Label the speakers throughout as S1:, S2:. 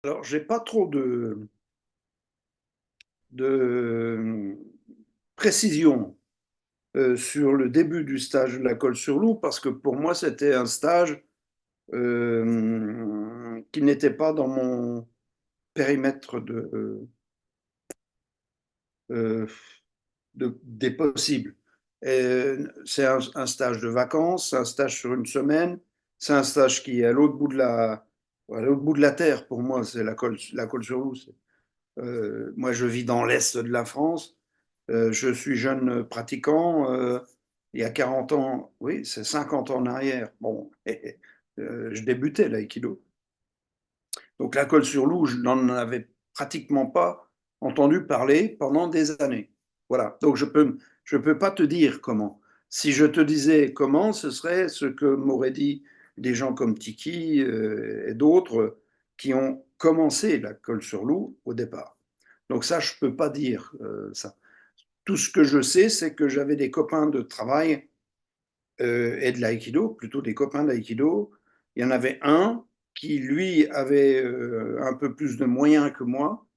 S1: Alors, j'ai pas trop de précision sur le début du stage de la Colle-sur-Loup parce que pour moi, c'était un stage qui n'était pas dans mon périmètre euh, des possibles. C'est un stage de vacances, c'est un stage sur une semaine, c'est un stage qui est à l'autre bout de la terre. Pour moi, c'est la Colle-sur-Loup. Moi, je vis dans l'est de la France. Je suis jeune pratiquant. Il y a 40 ans, oui, c'est 50 ans en arrière. Bon, je débutais l'aïkido. Donc la Colle-sur-Loup, je n'en avais pratiquement pas entendu parler pendant des années. Voilà. Donc je peux pas te dire comment. Si je te disais comment, ce serait ce que m'auraient dit des gens comme Tiki et d'autres qui ont commencé la Colle-sur-Loup au départ. Donc ça, je peux pas dire ça. Tout ce que je sais, c'est que j'avais des copains de travail et de l'aïkido, plutôt des copains d'aïkido. Il y en avait un qui, lui, avait un peu plus de moyens que moi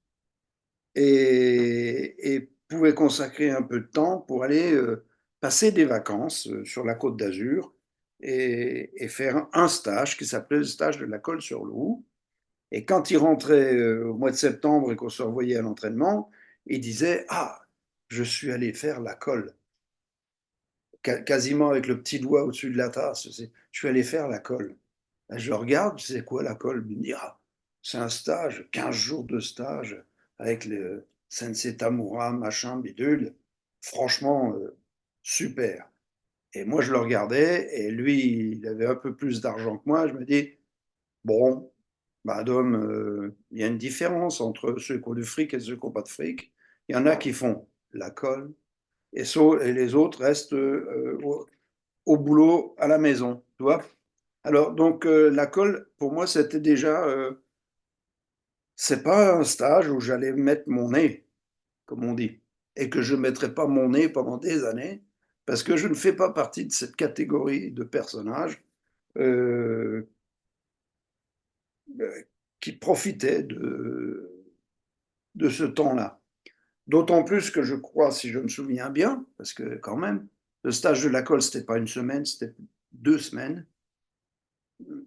S1: et pouvait consacrer un peu de temps pour aller passer des vacances sur la côte d'Azur et faire un stage qui s'appelait le stage de la Colle-sur-Loup. Et quand il rentrait au mois de septembre et qu'on se revoyait à l'entraînement, il disait: Ah, je suis allé faire la colle, quasiment avec le petit doigt au-dessus de la tasse. Je suis allé faire la colle. Je regarde, c'est quoi la colle? Il me dit: Ah, c'est un stage, 15 jours de stage avec le Sensei Tamura, machin, bidule. Franchement, super. Et moi, je le regardais, et lui, il avait un peu plus d'argent que moi. Je me dis: Bon, madame, il y a une différence entre ceux qui ont du fric et ceux qui n'ont pas de fric. Il y en a qui font la colle, et les autres restent au boulot à la maison, tu vois. Alors, donc, la colle, pour moi, c'était déjà, c'est pas un stage où j'allais mettre mon nez, comme on dit, et que je ne mettrai pas mon nez pendant des années, parce que je ne fais pas partie de cette catégorie de personnages euh, qui profitaient de ce temps-là. D'autant plus que je crois, si je me souviens bien, parce que quand même, le stage de la colle, c'était pas une semaine, c'était 2 semaines.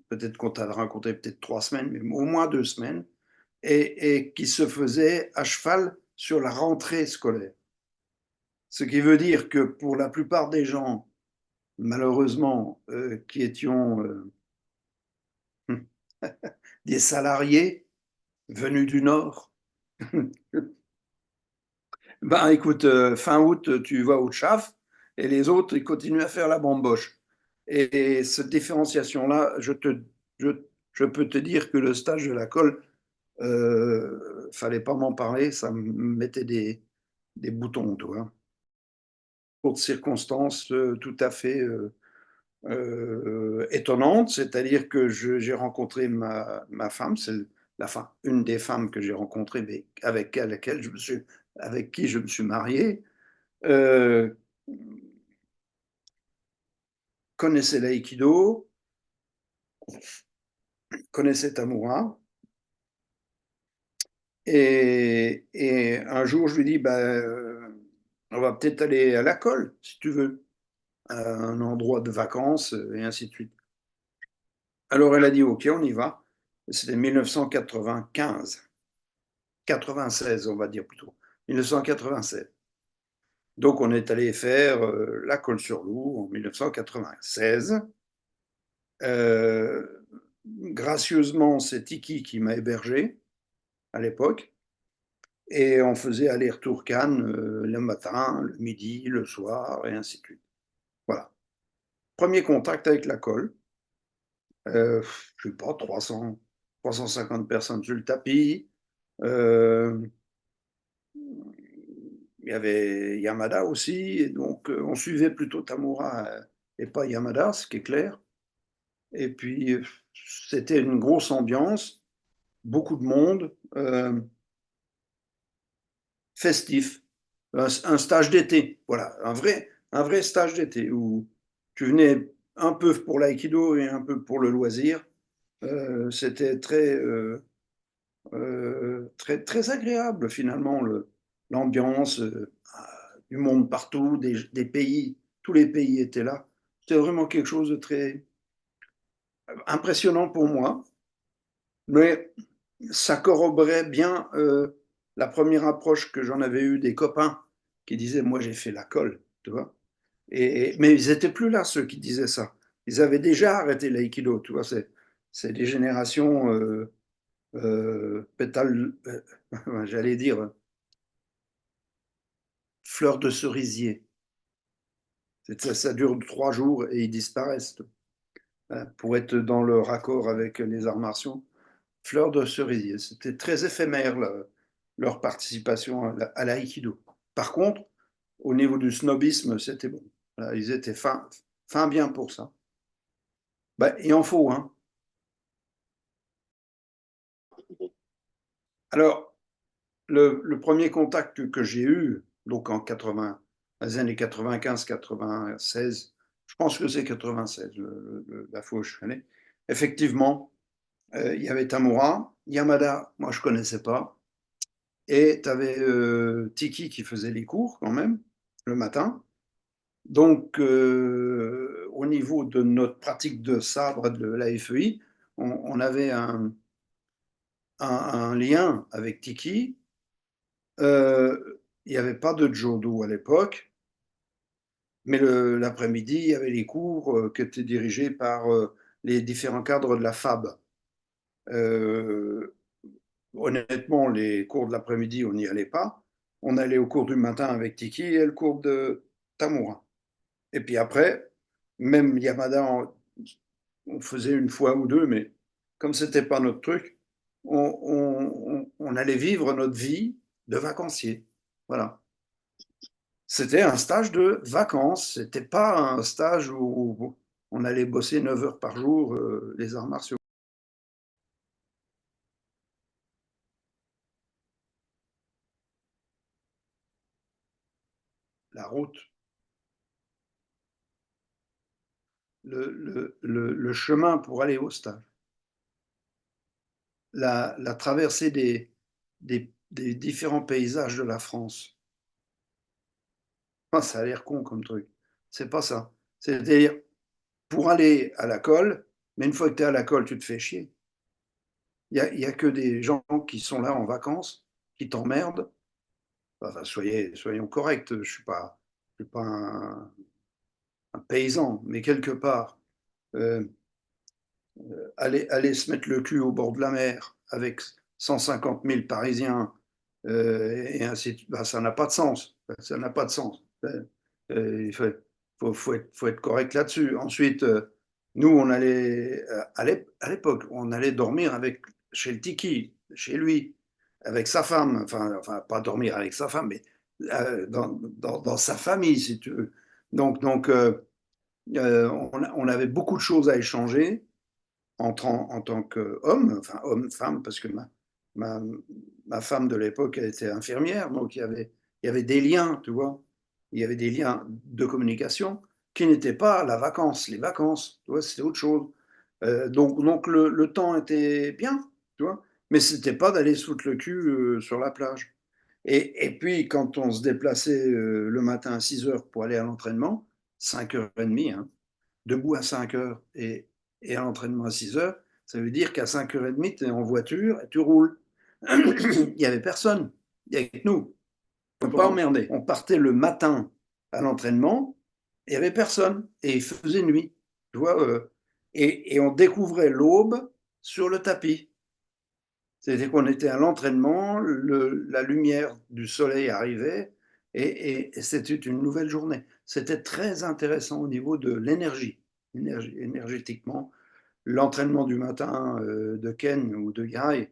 S1: Peut-être qu'on t'a raconté peut-être 3 semaines, mais au moins 2 semaines, et qui se faisait à cheval sur la rentrée scolaire. Ce qui veut dire que pour la plupart des gens, malheureusement, qui étions des salariés venus du Nord, ben écoute, fin août, tu vas au CHAF et les autres, ils continuent à faire la bamboche. Et cette différenciation-là, je, je peux te dire que le stage de la colle, fallait pas m'en parler, ça me mettait des boutons, tu vois. Pour de circonstances tout à fait étonnantes, c'est-à-dire que j'ai rencontré ma femme, c'est une des femmes que j'ai rencontrées, mais avec qui je me suis marié, euh, connaissait l'aïkido, connaissait Tamura, et un jour je lui dis, bah, on va peut-être aller à la colle, si tu veux, à un endroit de vacances, et ainsi de suite. Alors elle a dit, ok, on y va. C'était 1995, 96, on va dire plutôt, 1996. Donc on est allé faire la Colle-sur-Loup en 1996. Euh, Gracieusement, c'est Tiki qui m'a hébergé à l'époque. Et on faisait aller-retour Cannes le matin, le midi, le soir, et ainsi de suite. Voilà. Premier contact avec la colle. Je ne sais pas, 350 personnes sur le tapis. Euh, il y avait Yamada aussi, et donc on suivait plutôt Tamura et pas Yamada, ce qui est clair. Et puis c'était une grosse ambiance, beaucoup de monde, festif, un stage d'été, voilà, un vrai stage d'été où tu venais un peu pour l'aïkido et un peu pour le loisir. C'était très très, très agréable finalement, l'ambiance, du monde partout, des pays, tous les pays étaient là. C'était vraiment quelque chose de très impressionnant pour moi, mais ça corroborait bien la première approche que j'en avais eue des copains qui disaient, moi j'ai fait la colle, tu vois. Mais ils n'étaient plus là, ceux qui disaient ça. Ils avaient déjà arrêté l'aïkido, tu vois. C'est des générations pétales, j'allais dire, fleurs de cerisier. Ça dure 3 jours et ils disparaissent pour être dans le raccord avec les arts martiaux. Fleurs de cerisier. C'était très éphémère leur participation à l'aïkido. Par contre, au niveau du snobisme, c'était bon. Voilà, ils étaient fin bien pour ça. Ben, il en faut, hein. Alors, le premier contact que j'ai eu, donc en 80, les années 95-96, je pense que c'est 96, la fois où je suis allé, effectivement, il y avait Tamura, Yamada, moi je ne connaissais pas, et tu avais Tiki qui faisait les cours quand même, le matin. Donc, au niveau de notre pratique de sabre de la FEI, on avait un lien avec Tiki. Il n'y avait pas de Jodo à l'époque, mais l'après-midi, il y avait les cours qui étaient dirigés par les différents cadres de la FAB. Euh, Honnêtement, les cours de l'après-midi, on n'y allait pas. On allait au cours du matin avec Tiki et le cours de Tamura. Et puis après, même Yamada, on faisait une fois ou deux, mais comme c'était pas notre truc, on allait vivre notre vie de vacancier. Voilà. C'était un stage de vacances, c'était pas un stage où on allait bosser 9 heures par jour les arts martiaux. La route, le chemin pour aller au stage, la traversée des différents paysages de la France. Ah, ça a l'air con comme truc. C'est pas ça. C'est-à-dire, pour aller à la colle, mais une fois que tu es à la colle, tu te fais chier. Il y a que des gens qui sont là en vacances, qui t'emmerdent. Enfin, soyons corrects, je suis pas un paysan, mais quelque part, euh, aller se mettre le cul au bord de la mer avec 150 000 Parisiens, et ainsi bah, ça n'a pas de sens. Ça n'a pas de sens. Il faut être correct là-dessus. Ensuite, nous, on allait, à l'époque, on allait dormir chez le Tiki, chez lui, avec sa femme, enfin pas dormir avec sa femme, mais dans sa famille, si tu veux. On avait beaucoup de choses à échanger en tant qu'homme, enfin homme-femme, parce que ma, ma femme de l'époque, elle était infirmière, donc il y avait des liens, tu vois. Il y avait des liens de communication qui n'étaient pas la vacance. Les vacances, tu vois, c'était autre chose. Donc le temps était bien, tu vois, mais c'était pas d'aller se foutre le cul sur la plage. Et puis, quand on se déplaçait le matin à 6 heures pour aller à l'entraînement, 5h30, hein, debout à 5 heures et à l'entraînement à 6 heures, ça veut dire qu'à 5h30, tu es en voiture et tu roules. Il n'y avait personne. Il y avait que nous. On ne pas emmerder. On partait le matin à l'entraînement, il n'y avait personne. Et il faisait nuit. Tu vois, et on découvrait l'aube sur le tapis. C'était qu'on était à l'entraînement, la lumière du soleil arrivait et c'était une nouvelle journée. C'était très intéressant au niveau de énergétiquement. L'entraînement du matin de Ken ou de Guy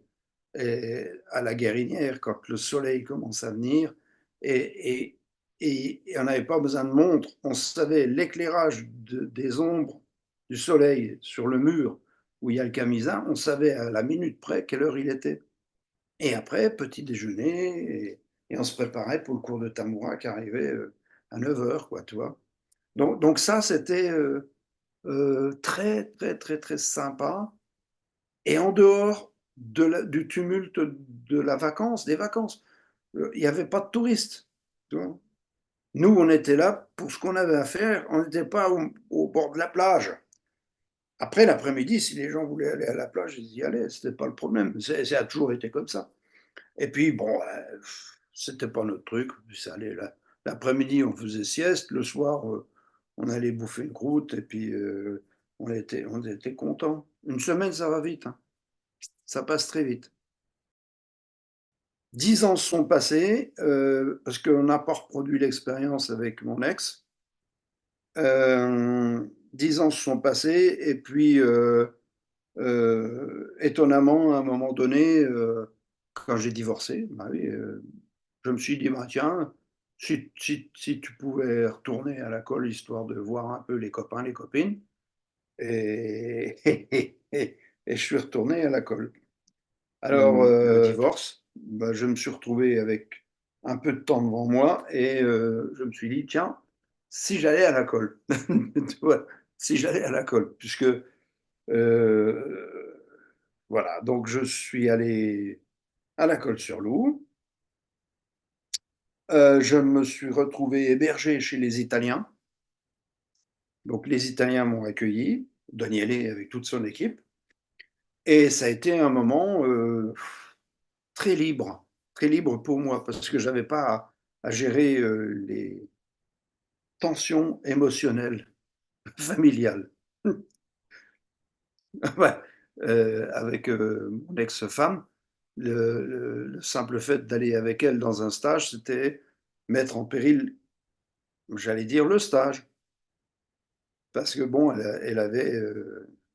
S1: à la Guérinière, quand le soleil commence à venir, et, et on n'avait pas besoin de montre, on savait l'éclairage des ombres du soleil sur le mur où il y a le camisin, on savait à la minute près quelle heure il était. Et après, petit déjeuner, et on se préparait pour le cours de Tamura qui arrivait à 9 heures, quoi, tu vois. Donc ça, c'était très, très, très, très sympa. Et en dehors du tumulte de la vacance, des vacances. Il n'y avait pas de touristes. Tu vois. Nous, on était là pour ce qu'on avait à faire. On n'était pas au bord de la plage. Après, l'après-midi, si les gens voulaient aller à la plage, ils y allaient. C'était pas le problème. Ça a toujours été comme ça. Et puis, bon, c'était pas notre truc. Ça allait là. L'après-midi, on faisait sieste. Le soir, on allait bouffer une croûte. Et puis, on était contents. Une semaine, ça va vite, hein. Ça passe très vite. 10 ans se sont passés parce qu'on n'a pas reproduit l'expérience avec mon ex. 10 ans se sont passés et puis, étonnamment, à un moment donné, quand j'ai divorcé, bah oui, je me suis dit, bah, tiens, si tu pouvais retourner à la colle histoire de voir un peu les copains, les copines, et, et je suis retourné à la colle. Alors, le divorce, bah, je me suis retrouvé avec un peu de temps devant moi et je me suis dit, tiens, si j'allais à la colle, tu vois, si j'allais à la colle, puisque voilà, donc je suis allé à la Colle-sur-Loup. Je me suis retrouvé hébergé chez les Italiens. Donc les Italiens m'ont accueilli, Daniele avec toute son équipe, et ça a été un moment très libre, très libre pour moi, parce que j'avais pas à gérer les tensions émotionnelles familiales. Ouais. Avec mon ex-femme, le simple fait d'aller avec elle dans un stage, c'était mettre en péril, j'allais dire, le stage. Parce que bon, elle avait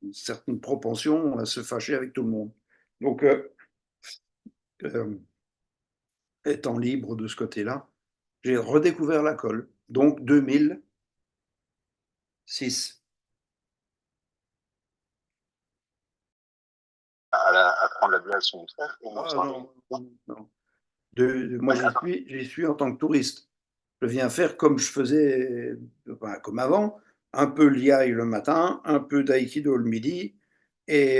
S1: une certaine propension à se fâcher avec tout le monde. Donc, euh, étant libre de ce côté-là, j'ai redécouvert la colle. Donc, 2006.
S2: À prendre la bière avec son frère ou non,
S1: Ah
S2: ça.
S1: non, non. Moi, j'y suis en tant que touriste. Je viens faire comme je faisais, enfin, comme avant, un peu l'IAI le matin, un peu d'aïkido le midi, et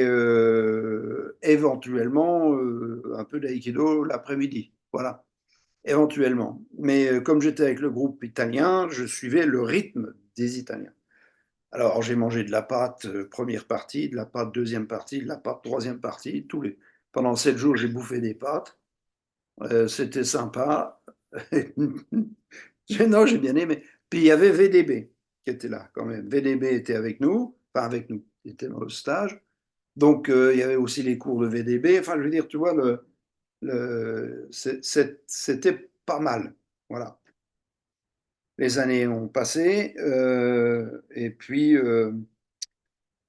S1: éventuellement un peu d'aïkido l'après-midi. Voilà, éventuellement. Mais comme j'étais avec le groupe italien, je suivais le rythme des Italiens. Alors, j'ai mangé de la pâte première partie, de la pâte deuxième partie, de la pâte troisième partie. Pendant 7 jours, j'ai bouffé des pâtes. C'était sympa. Non, j'ai bien aimé. Puis il y avait VDB qui était là quand même. VDB était avec nous, enfin avec nous, il était dans le stage. Donc il y avait aussi les cours de VDB. Enfin, je veux dire, tu vois, c'était pas mal. Voilà. Les années ont passé et puis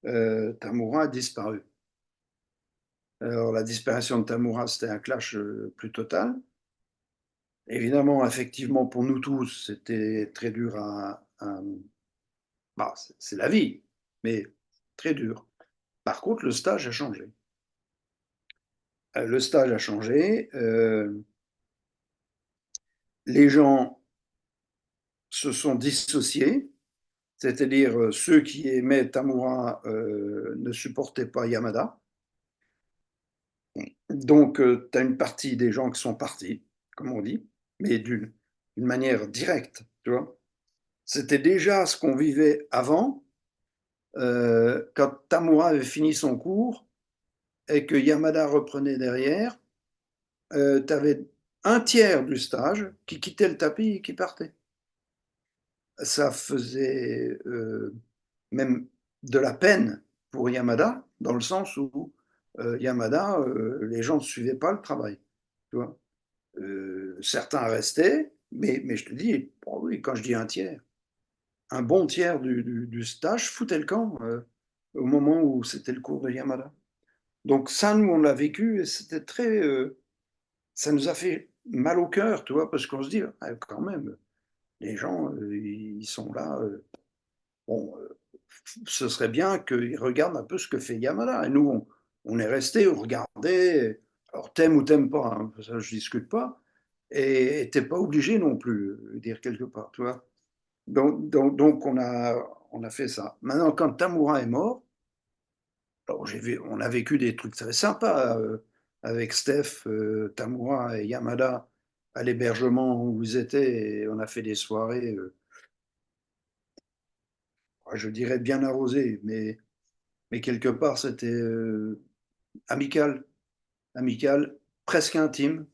S1: Tamura a disparu. Alors la disparition de Tamura, c'était un clash plus total. Évidemment, effectivement, pour nous tous, c'était très dur bah, c'est la vie, mais très dur. Par contre, le stage a changé. Le stage a changé. Les gens se sont dissociés, c'est-à-dire ceux qui aimaient Tamura ne supportaient pas Yamada. Donc, tu as une partie des gens qui sont partis, comme on dit, mais d'une manière directe, tu vois. C'était déjà ce qu'on vivait avant, quand Tamura avait fini son cours et que Yamada reprenait derrière, tu avais un tiers du stage qui quittait le tapis et qui partait. Ça faisait même de la peine pour Yamada, dans le sens où Yamada, les gens ne suivaient pas le travail. Tu vois. Certains restaient, mais je te dis, oh oui, quand je dis un tiers, un bon tiers du stage foutait le camp au moment où c'était le cours de Yamada. Donc ça, nous, on l'a vécu et c'était très... ça nous a fait mal au cœur, tu vois, parce qu'on se dit, ah, quand même, les gens, ils sont là. Bon, ce serait bien qu'ils regardent un peu ce que fait Yamada. Et nous, on est restés, on regardait. Alors, t'aimes ou t'aimes pas, hein, ça, je discute pas. Et t'es pas obligé non plus, dire quelque part, tu vois. Donc on a fait ça. Maintenant, quand Tamura est mort, Alors, on a vécu des trucs très sympas avec Steph, Tamura et Yamada à l'hébergement où ils étaient. Et on a fait des soirées, je dirais bien arrosées, mais quelque part, c'était amical, amical, presque intime.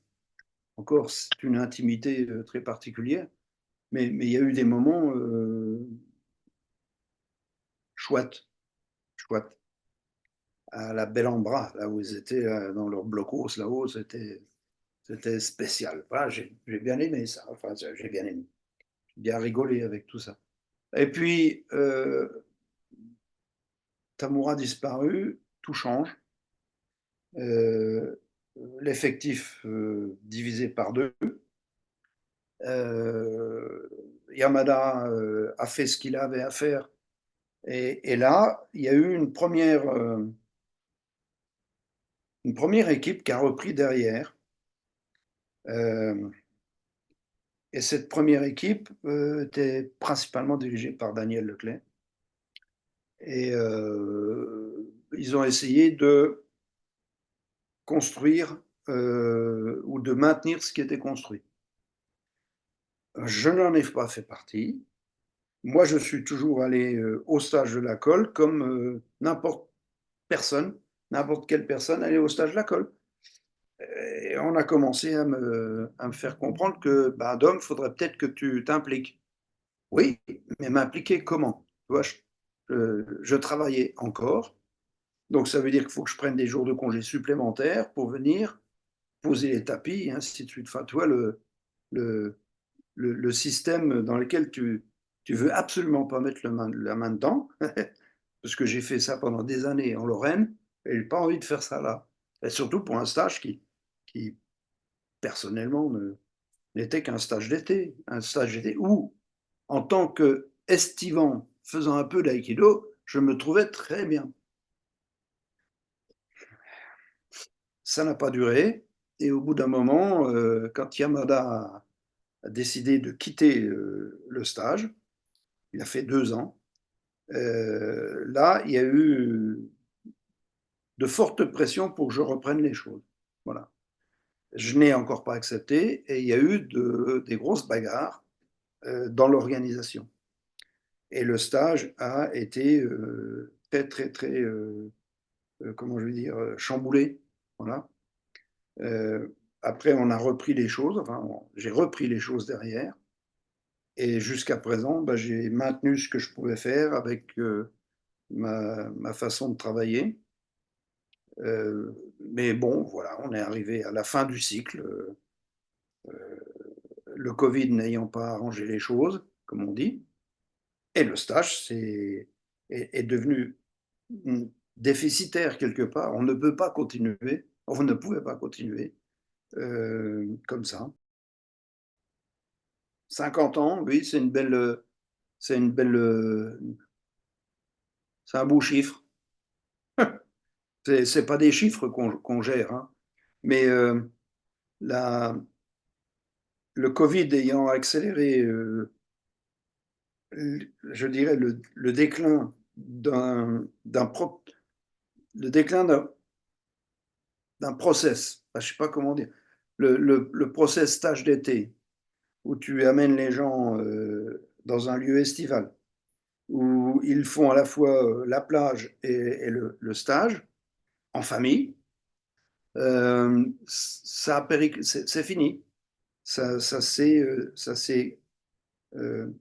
S1: Encore, c'est une intimité très particulière. Mais il y a eu des moments chouettes, chouettes. À la Belle en Bras, là où ils étaient dans leur blocos, là-haut, c'était spécial. Enfin, j'ai bien aimé ça. Enfin, j'ai bien aimé. J'ai bien rigolé avec tout ça. Et puis, Tamura disparu, tout change. Euh, L'effectif divisé par deux. Euh, Yamada a fait ce qu'il avait à faire. Et là, il y a eu une première équipe qui a repris derrière. Euh, et cette première équipe était principalement dirigée par Daniel Leclerc. Et ils ont essayé de construire ou de maintenir ce qui était construit. Je n'en ai pas fait partie. Moi, je suis toujours allé au stage de la colle comme personne, n'importe quelle personne allait au stage de la colle. Et on a commencé à me faire comprendre que, bah, Dom, il faudrait peut-être que tu t'impliques. Oui, mais m'impliquer comment? Tu vois, je travaillais encore, donc ça veut dire qu'il faut que je prenne des jours de congé supplémentaires pour venir poser les tapis, et ainsi de suite. Enfin, tu vois, le, le système dans lequel tu veux absolument pas mettre la main dedans, parce que j'ai fait ça pendant des années en Lorraine, et j'ai pas envie de faire ça là. Et surtout pour un stage qui personnellement, n'était qu'un stage d'été. Un stage d'été où, en tant qu'estivant faisant un peu d'aïkido, je me trouvais très bien. Ça n'a pas duré. Et au bout d'un moment, quand Yamada a décidé de quitter le stage, il a fait 2 ans, là, il y a eu de fortes pressions pour que je reprenne les choses. Voilà. Je n'ai encore pas accepté et il y a eu des grosses bagarres dans l'organisation. Et le stage a été très, très, très, comment je vais dire, chamboulé. Voilà. Euh, Après, on a repris les choses, enfin, j'ai repris les choses derrière. Et jusqu'à présent, bah, j'ai maintenu ce que je pouvais faire avec ma façon de travailler. Mais bon, voilà, on est arrivé à la fin du cycle. Le Covid n'ayant pas arrangé les choses, comme on dit. Et le stage est devenu déficitaire quelque part. On ne peut pas continuer, on ne pouvait pas continuer comme ça. 50 ans, oui, c'est une belle, c'est un beau chiffre. C'est pas des chiffres qu'on gère, hein. Mais la, le Covid ayant accéléré, je dirais, le déclin le déclin d'un process, je ne sais pas comment dire, le process stage d'été, où tu amènes les gens dans un lieu estival, où ils font à la fois la plage et le stage, en famille, c'est fini. Ça s'est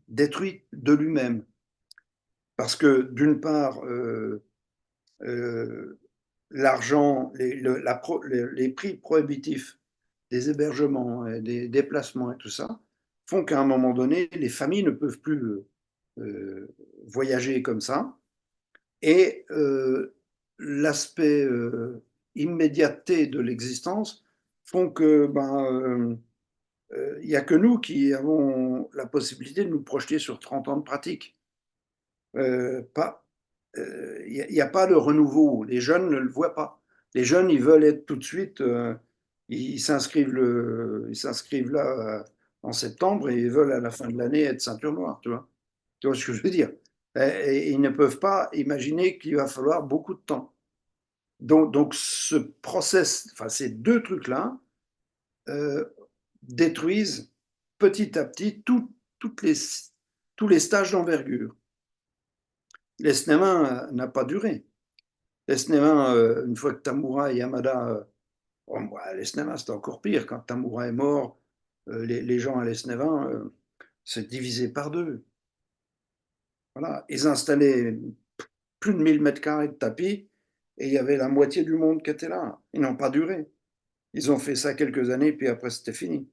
S1: détruit de lui-même. Parce que d'une part, euh, l'argent, les prix prohibitifs des hébergements, et des déplacements et tout ça, font qu'à un moment donné, les familles ne peuvent plus voyager comme ça. Et l'aspect immédiateté de l'existence font que il n'y a que nous qui avons la possibilité de nous projeter sur 30 ans de pratique. Pas, y a pas de renouveau. Les jeunes ne le voient pas. Les jeunes, ils veulent être tout de suite. Ils s'inscrivent là en septembre et ils veulent à la fin de l'année être ceinture noire. Tu vois ce que je veux dire? Et ils ne peuvent pas imaginer qu'il va falloir beaucoup de temps. Donc ce process, enfin ces deux trucs-là, euh, détruisent petit à petit toutes les, tous les stages d'envergure. L'Esnema n'a pas duré. L'Esnema, une fois que Tamura et Yamada, bon, l'Esnema c'était encore pire, quand Tamura est mort, les gens à l'Esneva s'est divisé par deux. Voilà. Ils installaient plus de 1000 mètres carrés de tapis et il y avait la moitié du monde qui était là. Ils n'ont pas duré. Ils ont fait ça quelques années, puis après c'était fini.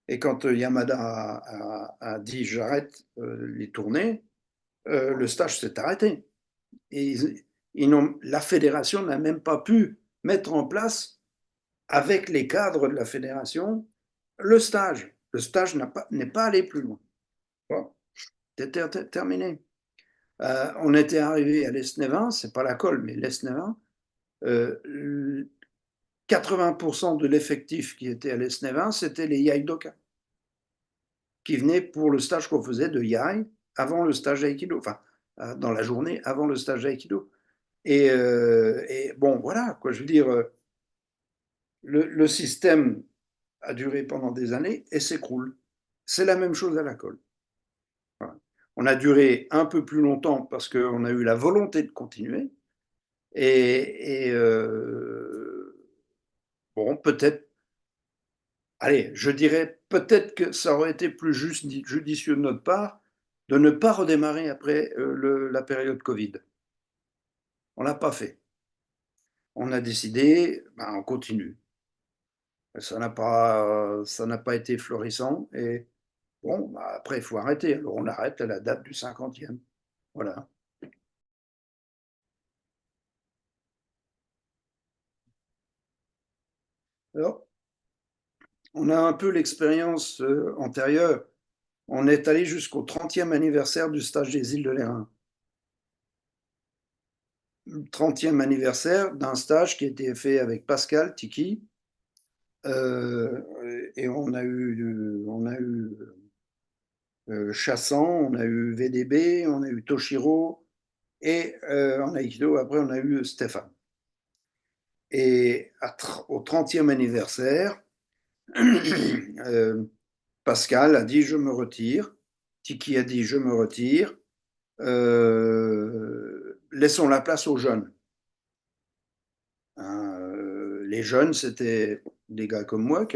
S1: Et quand Yamada a dit j'arrête les tournées, le stage s'est arrêté. Et la fédération n'a même pas pu mettre en place, avec les cadres de la fédération, le stage. Le stage n'est pas allé plus loin. Bon, c'était terminé. On était arrivé à l'Esnevin, c'est pas la colle, mais l'Esnevin. 80% de l'effectif qui était à l'Esnevin, c'était les Yaidoka, qui venaient pour le stage qu'on faisait de Yai avant le stage d'Aïkido, enfin, dans la journée avant le stage d'Aïkido. Et bon, voilà, quoi, je veux dire, le système a duré pendant des années et s'écroule. C'est la même chose à la colle. Voilà. On a duré un peu plus longtemps parce qu'on a eu la volonté de continuer. Bon, peut-être, allez, je dirais peut-être que ça aurait été plus judicieux de notre part de ne pas redémarrer après la période Covid. On ne l'a pas fait. On a décidé, ben, on continue. Ça n'a pas été florissant. Et bon, bah, après, il faut arrêter. Alors on arrête à la date du 50e. Voilà. Alors, on a un peu l'expérience antérieure. On est allé jusqu'au 30e anniversaire du stage des îles de l'Airain. 30e anniversaire d'un stage qui a été fait avec Pascal Tiki. Et on a eu Chassan, on a eu VDB, on a eu Toshiro, et en Aïkido, après, on a eu Stéphane. Et au 30e anniversaire, Pascal a dit je me retire, Tiki a dit je me retire, laissons la place aux jeunes. Hein, les jeunes, c'était des gars comme moi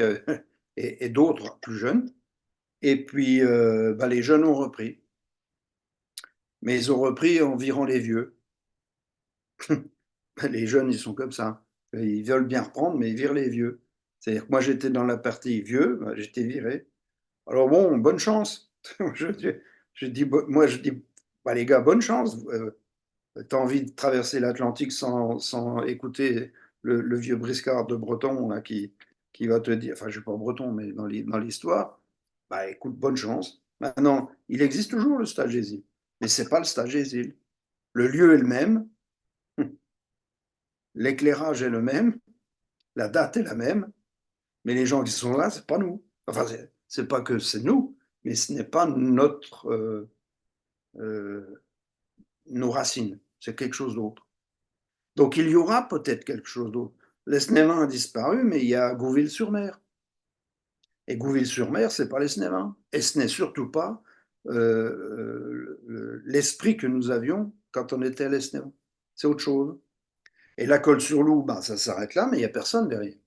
S1: et d'autres plus jeunes. Et puis, bah, les jeunes ont repris. Mais ils ont repris en virant les vieux. Les jeunes, ils sont comme ça. Ils veulent bien reprendre, mais ils virent les vieux. C'est-à-dire que moi, j'étais dans la partie vieux, bah, j'étais viré. Alors bon, bonne chance. Moi, je dis, bah, les gars, bonne chance. Tu as envie de traverser l'Atlantique sans écouter le vieux briscard de Breton là, qui va te dire, enfin, je ne suis pas breton, mais dans l'histoire, bah écoute, bonne chance. Maintenant, il existe toujours le stage des îles, mais ce n'est pas le stage des îles. Le lieu est le même, l'éclairage est le même, la date est la même, mais les gens qui sont là, c'est pas nous. Enfin, c'est pas que c'est nous, mais ce n'est pas euh, nos racines, c'est quelque chose d'autre. Donc il y aura peut-être quelque chose d'autre. L'Esnévin a disparu, mais il y a Gouville-sur-Mer. Et Gouville-sur-Mer, c'est pas l'Esnévin. Et ce n'est surtout pas l'esprit que nous avions quand on était à l'Esnévin. C'est autre chose. Et la Colle-sur-Loup, ben, ça s'arrête là, mais il n'y a personne derrière.